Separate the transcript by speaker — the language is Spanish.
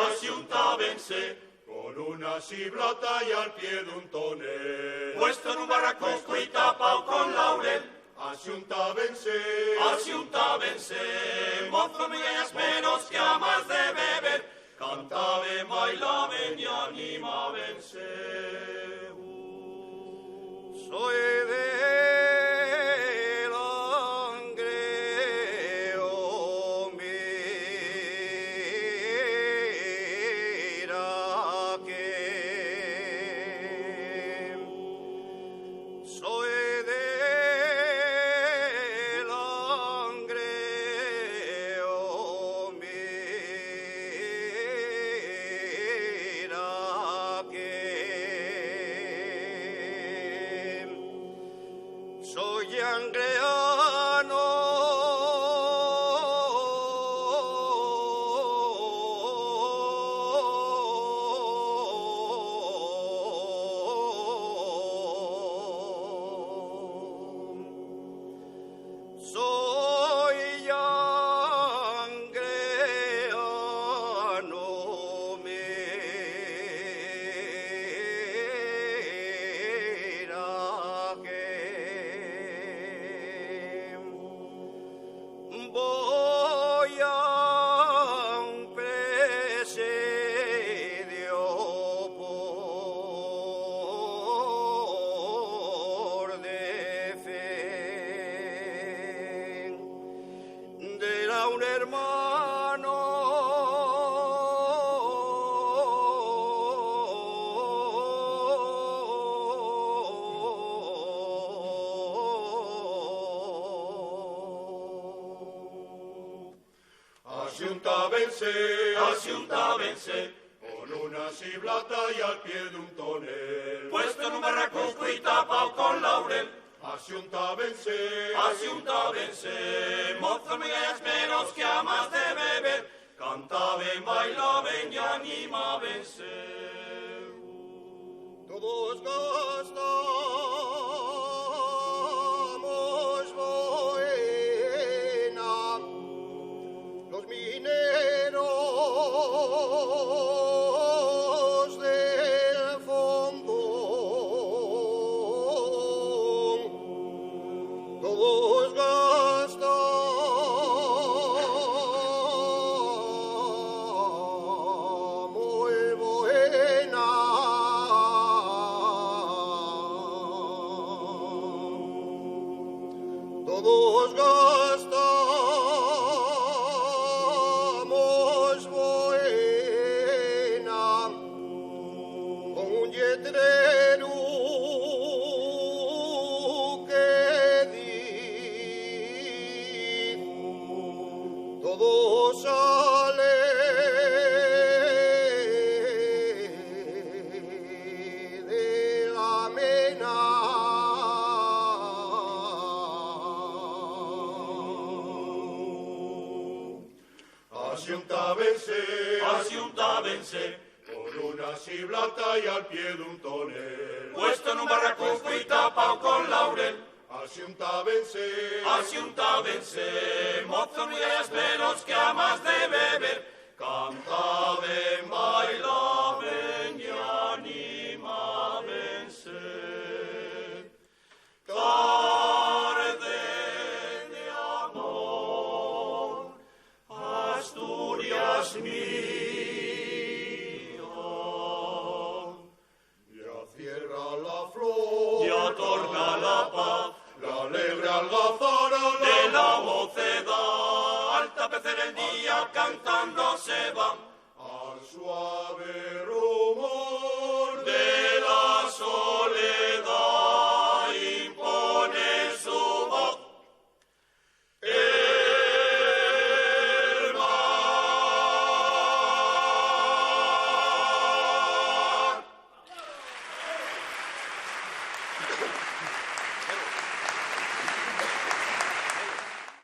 Speaker 1: Asiuntábense, con una ciblata y al pie de un tonel,
Speaker 2: puesto en un barraco y tapado con laurel.
Speaker 1: Asiuntábense,
Speaker 2: mozo migañas menos que a más de beber,
Speaker 1: cantaben, bailaben y animábense.
Speaker 3: Soy de Langreo, mira que soy de Langreo, mira que soy angreano, soy angreano, mira que voy a un presidio por defender a un hermano
Speaker 1: Asiuntábense, con una ciblata y al pie de un tonel,
Speaker 2: puesto en un barraco y tapado con laurel.
Speaker 1: Asiuntábense,
Speaker 2: mozo migañas menos que a más de beber,
Speaker 1: cantaben, bailaben y animábense.
Speaker 3: todos gastamos buena los mineros del fondo, todos gastamos buena. Todos gastamos buena con un yetrero que dice todo sale de la mena.
Speaker 1: Asiuntábense, con una ciblata y al pie de un tonel,
Speaker 2: puesto en un barraco y tapado con laurel.
Speaker 1: Asiuntábense,
Speaker 2: mozo migañas menos que a más de beber,
Speaker 1: cantaben, bailaben y animábense.
Speaker 2: tarde de amor, Asturias mía,
Speaker 1: Ya cierra la flor,
Speaker 2: ya torna la paz
Speaker 1: la alegre algazara
Speaker 2: de la mocedad, al tapecer el día cantando se van
Speaker 1: al suave